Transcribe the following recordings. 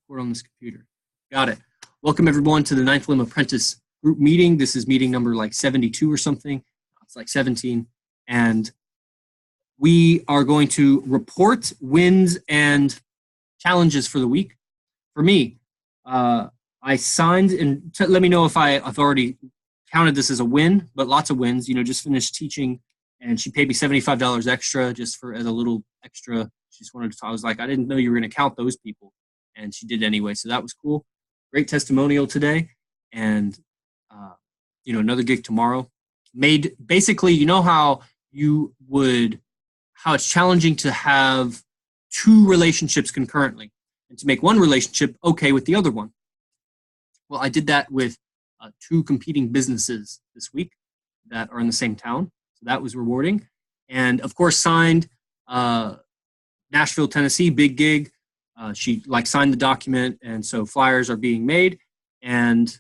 record on this computer. Got it. Welcome everyone to the Ninth Limb Apprentice group meeting. This is meeting number like 72 or something. It's like 17. And we are going to report wins and challenges for the week. For me, I signed, and let me know if I've already counted this as a win, but lots of wins. Just finished teaching, and she paid me $75 extra just as a little extra. She just wanted to. I was like, I didn't know you were going to count those people, and she did anyway. So that was cool. Great testimonial today, and another gig tomorrow. Made basically, how it's challenging to have two relationships concurrently, and to make one relationship okay with the other one. Well, I did that with two competing businesses this week that are in the same town. So that was rewarding. And of course, signed Nashville, Tennessee, big gig. She signed the document, and so flyers are being made. And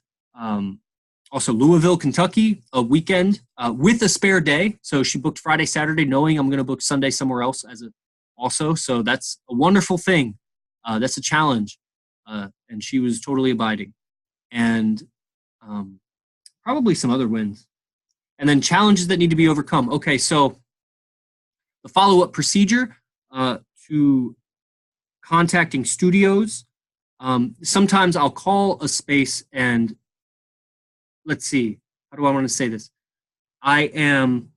also Louisville, Kentucky, a weekend with a spare day. So she booked Friday, Saturday, knowing I'm going to book Sunday somewhere else also. So that's a wonderful thing. That's a challenge. And she was totally abiding. And probably some other wins. And then challenges that need to be overcome. Okay, so the follow-up procedure to contacting studios. Sometimes I'll call a space and let's see, how do I want to say this? I am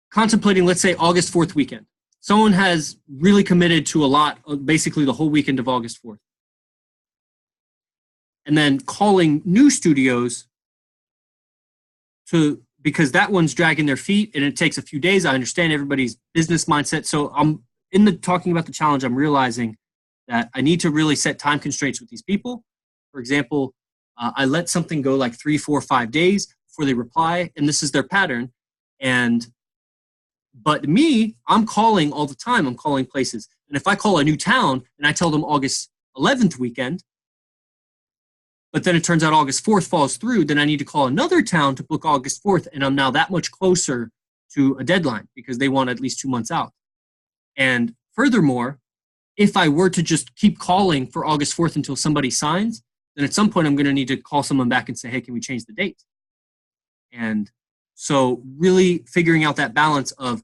contemplating, let's say, August 4th weekend. Someone has really committed to a lot, basically the whole weekend of August 4th. And then calling new studios because that one's dragging their feet and it takes a few days. I understand everybody's business mindset. So I'm talking about the challenge, I'm realizing that I need to really set time constraints with these people. For example, I let something go like 3, 4, 5 days before they reply, and this is their pattern. But me, I'm calling all the time. I'm calling places. And if I call a new town and I tell them August 11th weekend, but then it turns out August 4th falls through, then I need to call another town to book August 4th, and I'm now that much closer to a deadline because they want at least 2 months out. And furthermore, if I were to just keep calling for August 4th until somebody signs, then at some point I'm going to need to call someone back and say, hey, can we change the date? And so really figuring out that balance of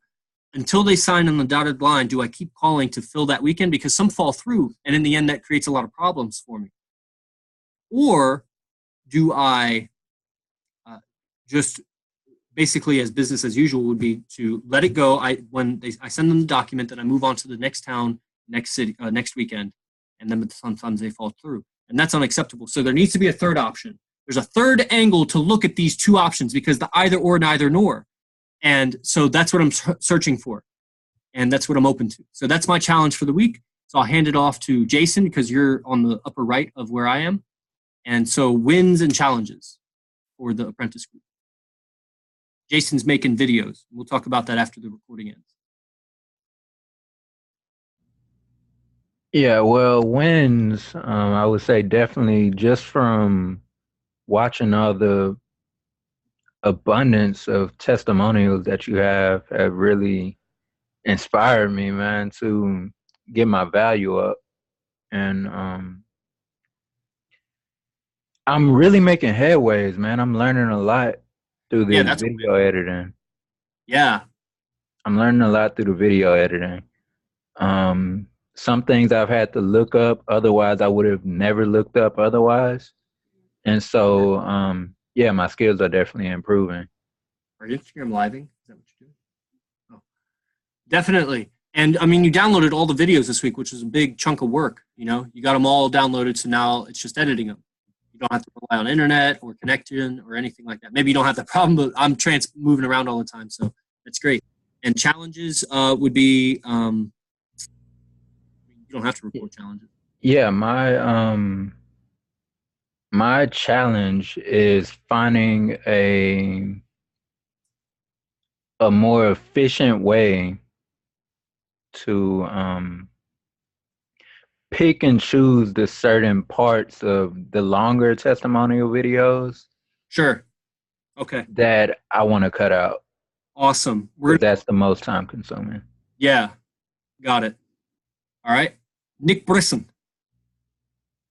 until they sign on the dotted line, do I keep calling to fill that weekend? Because some fall through, and in the end, that creates a lot of problems for me. Or do I just basically, as business as usual, would be to let it go. I send them the document, then I move on to the next town, next city, next weekend, and then sometimes they fall through. And that's unacceptable. So there needs to be a third option. There's a third angle to look at these two options because the either or, neither nor. And so that's what I'm searching for. And that's what I'm open to. So that's my challenge for the week. So I'll hand it off to Jason because you're on the upper right of where I am. And so wins and challenges for the Apprentice group. Jason's making videos. We'll talk about that after the recording ends. Yeah, well, wins, I would say definitely just from watching all the abundance of testimonials that you have really inspired me, man, to get my value up. And I'm really making headways, man. I'm learning a lot through this video editing. Yeah. I'm learning a lot through the video editing. Some things I've had to look up, otherwise I would have never looked up otherwise. And so, yeah, my skills are definitely improving. Are you Instagram living? Is that what you're doing? Oh, definitely. And I mean, you downloaded all the videos this week, which was a big chunk of work. You got them all downloaded. So now it's just editing them. You don't have to rely on internet or connection or anything like that. Maybe you don't have that problem, but I'm moving around all the time. So that's great. And challenges would be, you don't have to report challenges. Yeah, my challenge is finding a more efficient way to pick and choose the certain parts of the longer testimonial videos. Sure. Okay. That I want to cut out. Awesome. That's the most time consuming. Yeah. Got it. All right. Nick Brisson.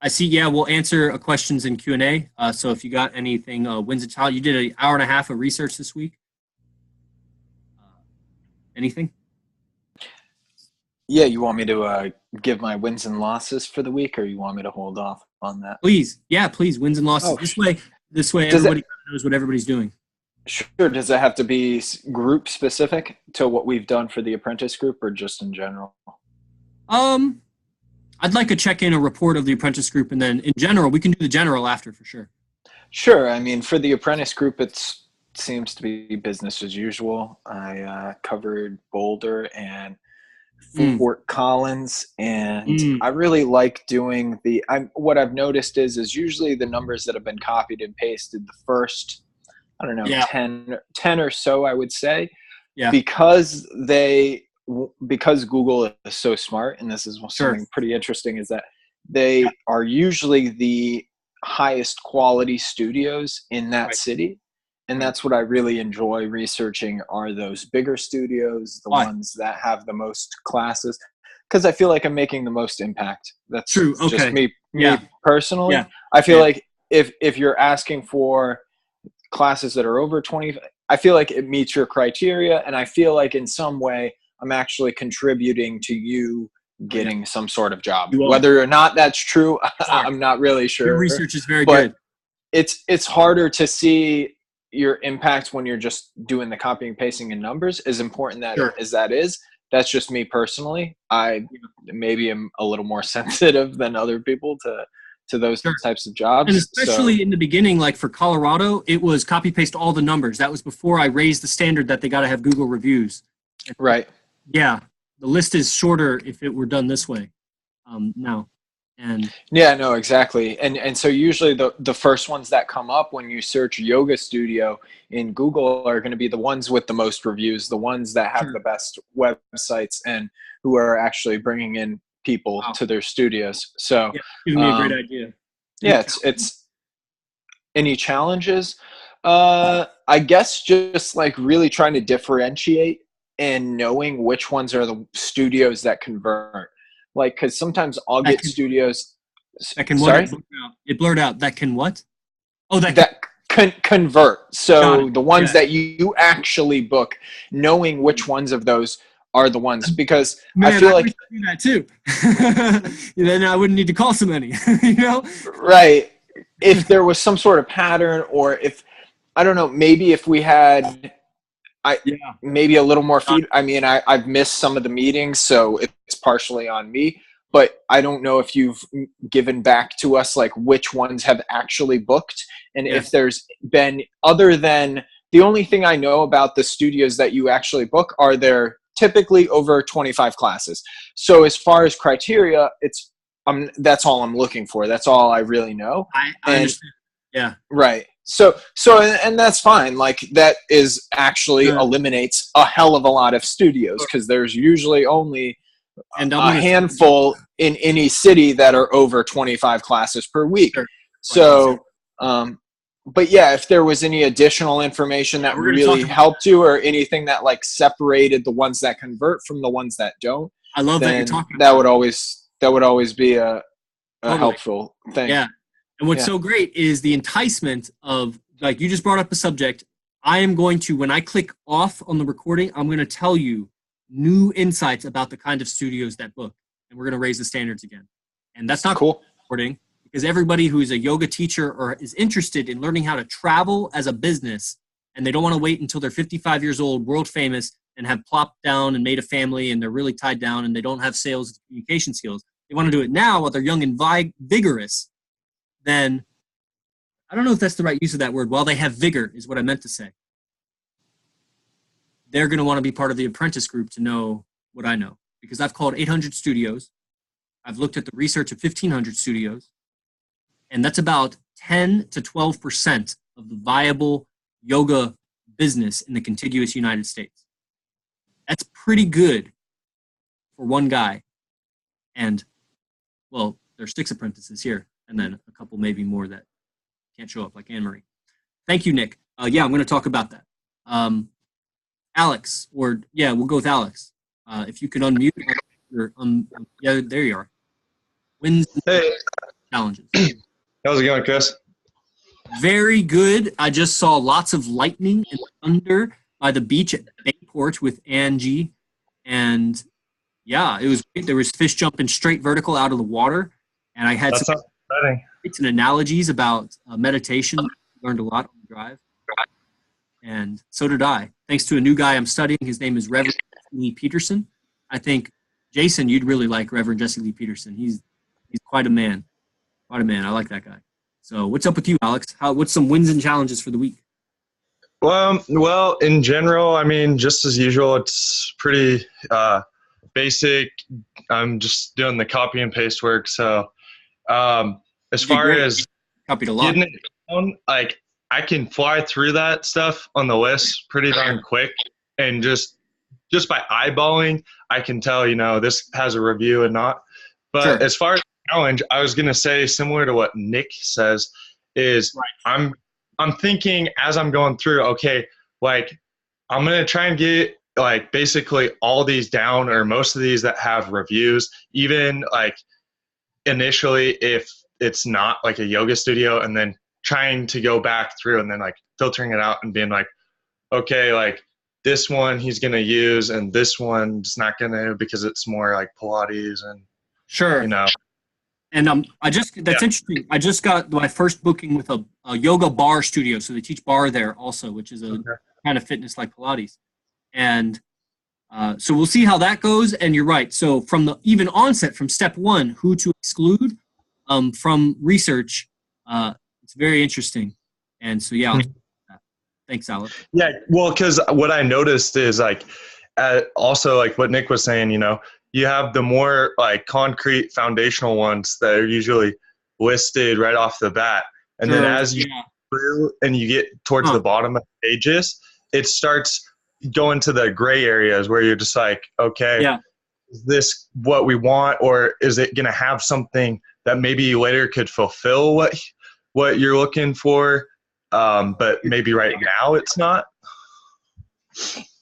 I see. Yeah, we'll answer questions in Q&A. So if you got anything, wins a child, you did an hour and a half of research this week. Anything? Yeah, you want me to give my wins and losses for the week, or you want me to hold off on that? Please. Yeah, please. Wins and losses. Oh, This way does everybody knows what everybody's doing. Sure. Does it have to be group specific to what we've done for the Apprentice group, or just in general? I'd like a check-in, a report of the Apprentice group, and then in general, we can do the general after for sure. Sure. I mean, for the Apprentice group, it seems to be business as usual. I covered Boulder and Fort Collins, and I really like doing what I've noticed is usually the numbers that have been copied and pasted the first, I don't know, 10 or so, I would say, because Google is so smart, and this is something pretty interesting, is that they are usually the highest quality studios in that city. And that's what I really enjoy researching, are those bigger studios, the ones that have the most classes, because I feel like I'm making the most impact. That's true. Okay. Just me personally. Yeah. I feel like if you're asking for classes that are over 20, I feel like it meets your criteria, and I feel like in some way I'm actually contributing to you getting some sort of job. Whether or not that's true, I'm not really sure. Your research is very good. It's harder to see your impact when you're just doing the copying and pasting in numbers. As important as that is, that's just me personally. I maybe am a little more sensitive than other people to those types of jobs. And especially in the beginning, like for Colorado, it was copy paste all the numbers. That was before I raised the standard that they got to have Google reviews. Right. Yeah. The list is shorter if it were done this way now. And yeah, no, exactly. And so usually the first ones that come up when you search yoga studio in Google are going to be the ones with the most reviews, the ones that have the best websites, and who are actually bringing in people to their studios. So giving me a great idea. Yeah, it's any challenges? I guess just like really trying to differentiate and knowing which ones are the studios that convert. Like, because sometimes I'll get studios that can what? It blurred out. That can what? Oh, that convert. So the ones that you actually book, knowing which ones of those are the ones, because I feel like do that too. Then I wouldn't need to call so many. Right. If there was some sort of pattern, or if I don't know, maybe if we had. Maybe a little more feed. I mean, I've missed some of the meetings, so it's partially on me. But I don't know if you've given back to us like which ones have actually booked, and if there's been, other than the only thing I know about the studios that you actually book, are there typically over 25 classes. So as far as criteria, it's that's all I'm looking for. That's all I really know. I understand. Yeah. Right. So and that's fine. Like, that is actually eliminates a hell of a lot of studios, because there's usually only a handful in any city that are over 25 classes per week. So, but yeah, if there was any additional information that really helped you, or anything that like separated the ones that convert from the ones that don't, I love that you're talking about that would always be a helpful thing. Yeah. And what's so great is the enticement of, like, you just brought up a subject. I am going to, when I click off on the recording, I'm going to tell you new insights about the kind of studios that book. And we're going to raise the standards again. And that's not cool. Recording, because everybody who is a yoga teacher or is interested in learning how to travel as a business, and they don't want to wait until they're 55 years old, world famous, and have plopped down and made a family, and they're really tied down, and they don't have sales and communication skills. They want to do it now while they're young and vigorous. Then, I don't know if that's the right use of that word. While they have vigor is what I meant to say. They're going to want to be part of the Apprentice group to know what I know. Because I've called 800 studios. I've looked at the research of 1,500 studios. And that's about 10 to 12% of the viable yoga business in the contiguous United States. That's pretty good for one guy. And, well, there's 6 apprentices here. And then a couple maybe more that can't show up, like Anne-Marie. Thank you, Nick. I'm going to talk about that. Alex, we'll go with Alex. If you can unmute. Yeah, there you are. Hey, challenges? How's it going, Chris? Very good. I just saw lots of lightning and thunder by the beach at Bayport with Angie. And yeah, it was great. There was fish jumping straight vertical out of the water. And I had some analogies about meditation. Learned a lot on the drive. And so did I. Thanks to a new guy I'm studying. His name is Reverend Lee Peterson. I think, Jason, you'd really like Reverend Jesse Lee Peterson. He's quite a man. Quite a man. I like that guy. So what's up with you, Alex? What's some wins and challenges for the week? Well, in general, I mean, just as usual, it's pretty basic. I'm just doing the copy and paste work. So as far as copied a lot, getting it down, like I can fly through that stuff on the list pretty darn quick, and just by eyeballing, I can tell, this has a review and not. But sure. As far as challenge, I was gonna say similar to what Nick says is right. I'm thinking as I'm going through, okay, like I'm gonna try and get like basically all these down or most of these that have reviews, even like initially if it's not like a yoga studio, and then trying to go back through and then like filtering it out and being like, okay, like this one he's gonna use and this one's not gonna because it's more like Pilates and sure. And that's interesting. I just got my first booking with a yoga bar studio. So they teach bar there also, which is a kind of fitness like Pilates. And so we'll see how that goes. And you're right. So from the even onset, from step one, who to exclude from research, it's very interesting. And so, yeah, thanks, Alex. Yeah, well, because what I noticed is like also like what Nick was saying, you have the more like concrete foundational ones that are usually listed right off the bat. And then as you go through and you get towards the bottom of the pages, it starts going to the gray areas where you're just like, okay, is this what we want? Or is it going to have something that maybe later could fulfill what you're looking for? But maybe right now it's not.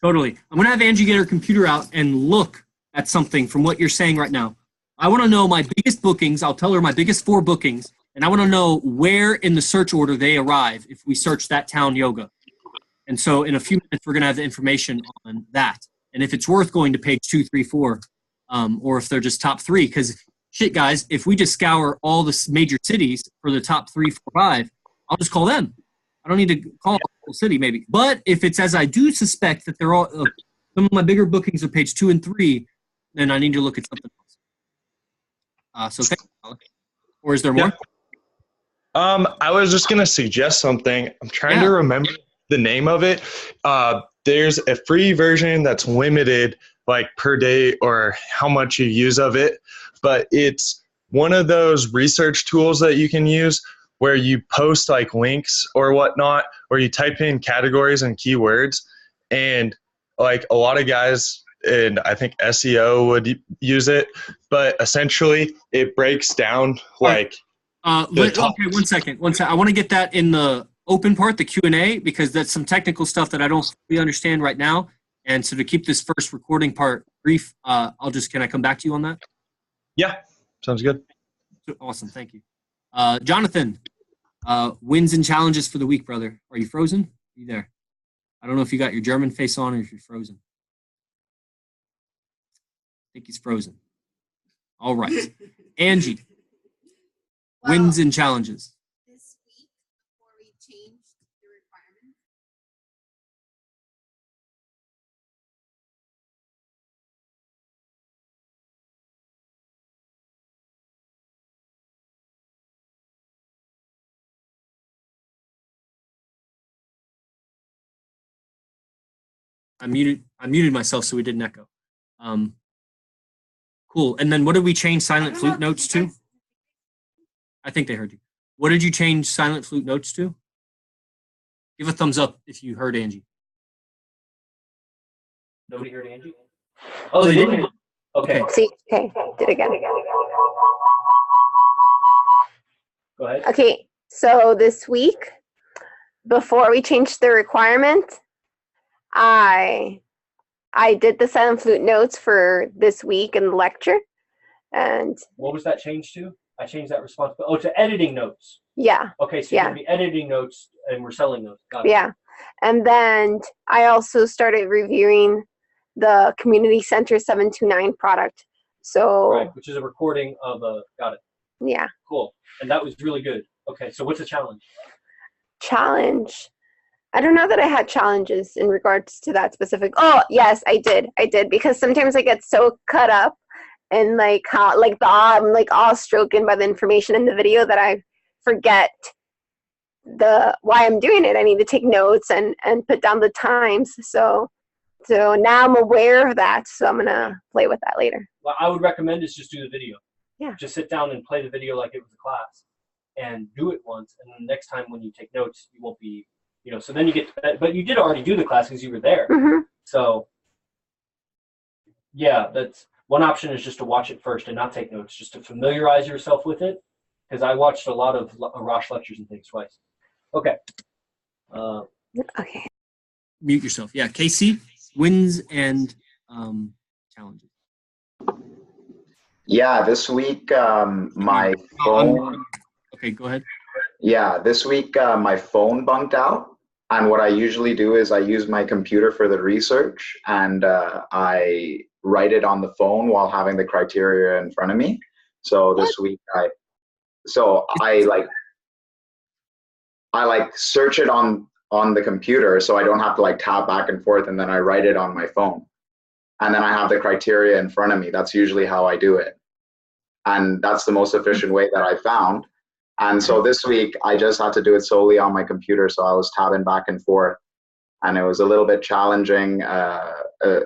Totally. I'm going to have Angie get her computer out and look at something from what you're saying right now. I want to know my biggest bookings. I'll tell her my biggest 4 bookings, and I want to know where in the search order they arrive if we search that town yoga. And so in a few minutes, we're going to have the information on that. And if it's worth going to page 2, 3, 4, or if they're just top 3, because shit, guys, if we just scour all the major cities for the top 3, 4, 5, I'll just call them. I don't need to call the whole city maybe. But if it's as I do suspect that they're all some of my bigger bookings are page 2 and 3, then I need to look at something else. So thank you, Alex. Or is there more? I was just going to suggest something. I'm trying to remember the name of it. There's a free version that's limited like per day or how much you use of it. But it's one of those research tools that you can use where you post like links or whatnot, or you type in categories and keywords. And like a lot of guys, and I think SEO would use it, but essentially it breaks down like okay, 1 second. I want to get that in the open part, the Q&A, because that's some technical stuff that I don't really understand right now. And so to keep this first recording part brief, can I come back to you on that? Yeah, sounds good. Awesome, thank you. Jonathan, wins and challenges for the week, brother. Are you frozen? Are you there? I don't know if you got your German face on or if you're frozen. I think he's frozen. All right. Angie, wins and challenges. This week, before we changed the requirements, I muted myself so we didn't echo. Cool. And then what did we change Silent Flute notes to? I think they heard you. What did you change Silent Flute notes to? Give a thumbs up if you heard Angie. Nobody heard Angie? Oh, they didn't. Okay. See, okay, did it again. Go ahead. Okay, so this week, before we changed the requirement, I did the Silent Flute notes for this week in the lecture. And what was that changed to? I changed that responsibility. Oh, to editing notes. Yeah. Okay, so you're going to be editing notes and we're selling those. Got it. Yeah. And then I also started reviewing the Community Center 729 product. So, right, which is a recording of a, got it. Yeah. Cool. And that was really good. Okay, so what's the challenge? Challenge. I don't know that I had challenges in regards to that specific. Oh, yes, I did. Because sometimes I get so cut up and like how, like I'm like all stroken by the information in the video that I forget why I'm doing it. I need to take notes and put down the times. So now I'm aware of that. So I'm gonna play with that later. What I would recommend is just do the video. Yeah. Just sit down and play the video like it was a class, and do it once. And then the next time when you take notes, you won't be, So then you get, but you did already do the class because you were there. Mm-hmm. So yeah, that's one option is just to watch it first and not take notes, just to familiarize yourself with it. Because I watched a lot of Rosh lectures and things twice. Okay. Okay. Mute yourself. Yeah, Casey, wins and challenges. Yeah, this week my phone. Okay, go ahead. Yeah, this week my phone bunked out, and what I usually do is I use my computer for the research, and I write it on the phone while having the criteria in front of me. So this week I search it on the computer, so I don't have to like tap back and forth, and then I write it on my phone, and then I have the criteria in front of me. That's usually how I do it, and that's the most efficient way that I found. And so this week I just had to do it solely on my computer, so I was tabbing back and forth, and it was a little bit challenging,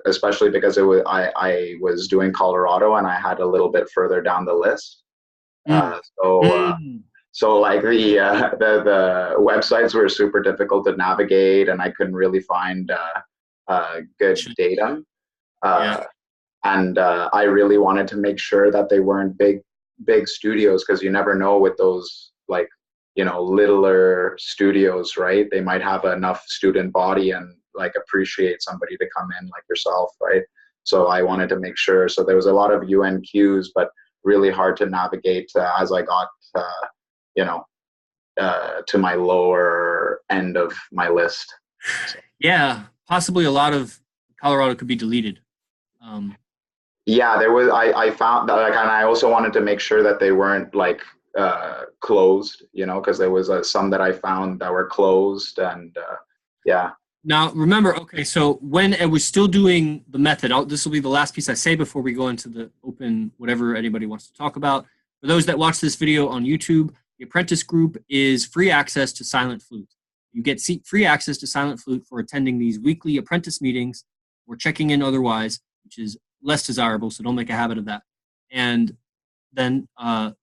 especially because I was doing Colorado and I had a little bit further down the list. So like the websites were super difficult to navigate, and I couldn't really find good data. And I really wanted to make sure that they weren't big studios, because you never know with those like littler studios, right? They might have enough student body and like appreciate somebody to come in like yourself, right? So I wanted to make sure. So there was a lot of UNQs, but really hard to navigate as I got to my lower end of my list. So. Yeah, possibly a lot of Colorado could be deleted. Yeah, there was. I found that, and I also wanted to make sure that they weren't like closed, because there was some that I found that were closed, and yeah. Now remember, okay, so when I was still doing the method, this will be the last piece I say before we go into the open whatever anybody wants to talk about. For those that watch this video on YouTube, the Apprentice group is free access to Silent Flute. You get free access to Silent Flute for attending these weekly Apprentice meetings or checking in otherwise, which is less desirable, so don't make a habit of that. And then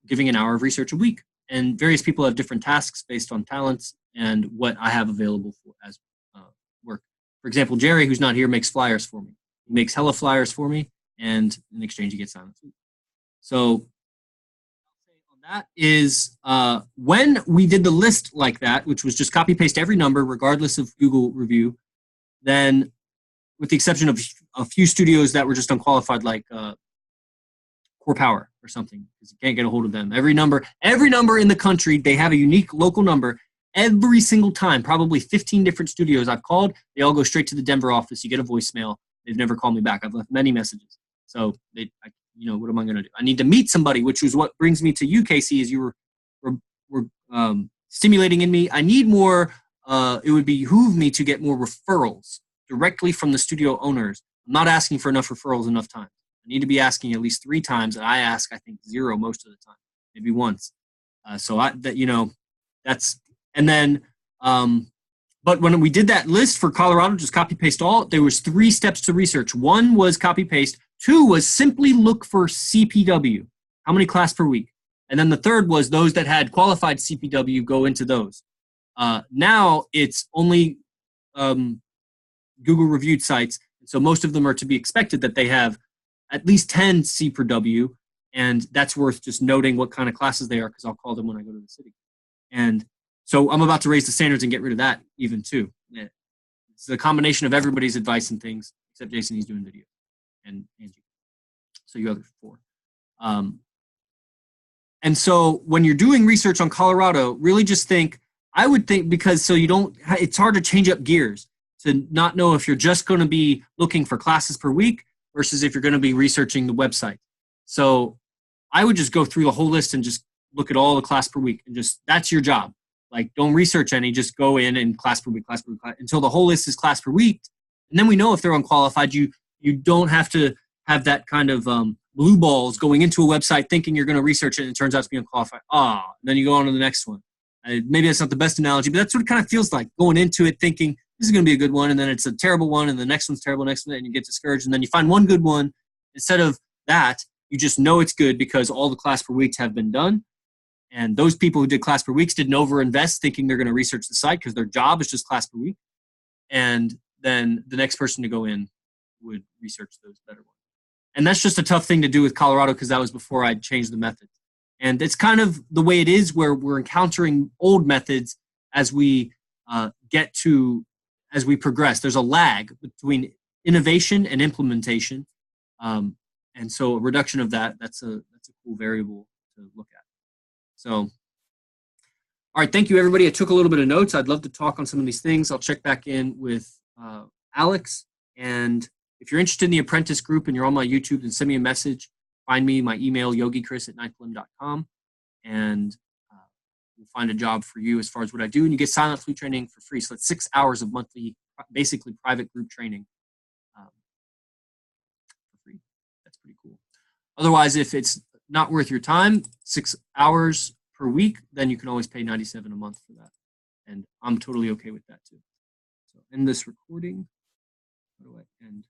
giving an hour of research a week. And various people have different tasks based on talents and what I have available for as work. For example, Jerry, who's not here, makes flyers for me. He makes hella flyers for me, and in exchange he gets Silent Flute. So on that is when we did the list like that, which was just copy paste every number regardless of Google review, then with the exception of a few studios that were just unqualified, like Core Power or something, because you can't get a hold of them. Every number in the country, they have a unique local number. Every single time, probably 15 different studios I've called, they all go straight to the Denver office. You get a voicemail. They've never called me back. I've left many messages. So, what am I going to do? I need to meet somebody, which was what brings me to you, Casey, as you were stimulating in me. I need more. It would behoove me to get more referrals directly from the studio owners. I'm not asking for enough referrals enough times. I need to be asking at least 3 times, and I ask, I think, 0 most of the time, maybe once. That's, and then, but when we did that list for Colorado, just copy paste all, there was 3 steps to research. 1 was copy paste. 2 was simply look for CPW, how many class per week. And then the 3rd was those that had qualified CPW, go into those. Now it's only Google reviewed sites. So most of them are to be expected that they have at least 10 C per W, and that's worth just noting what kind of classes they are, because I'll call them when I go to the city. And so I'm about to raise the standards and get rid of that even too. It's the combination of everybody's advice and things, except Jason, he's doing video, and Angie. So you other 4. And so when you're doing research on Colorado, really just think, I would think, because so you don't, it's hard to change up gears to not know if you're just going to be looking for classes per week versus if you're going to be researching the website. So I would just go through the whole list and just look at all the class per week and just, that's your job. Like, don't research any, just go in and class per week, until the whole list is class per week. And then we know if they're unqualified. You don't have to have that kind of blue balls going into a website thinking you're going to research it and it turns out to be unqualified. Then you go on to the next one. Maybe that's not the best analogy, but that's what it kind of feels like, going into it thinking this is going to be a good one, and then it's a terrible one, and the next one's terrible, next one, and you get discouraged, and then you find one good one. Instead of that, you just know it's good because all the class per weeks have been done. And those people who did class per weeks didn't overinvest thinking they're going to research the site because their job is just class per week. And then the next person to go in would research those better ones. And that's just a tough thing to do with Colorado because that was before I changed the methods. And it's kind of the way it is where we're encountering old methods as we as we progress. There's a lag between innovation and implementation. And so a reduction of that's a cool variable to look at. So, all right, thank you, everybody. I took a little bit of notes. I'd love to talk on some of these things. I'll check back in with Alex. And if you're interested in the Apprentice group and you're on my YouTube, then send me a message. Find me, my email, yogichris@ninthlim.com, and we'll find a job for you as far as what I do. And you get Silent Flute training for free. So that's 6 hours of monthly, basically private group training for free. That's pretty cool. Otherwise, if it's not worth your time, 6 hours per week, then you can always pay $97 a month for that. And I'm totally okay with that too. So end this recording. How do I end?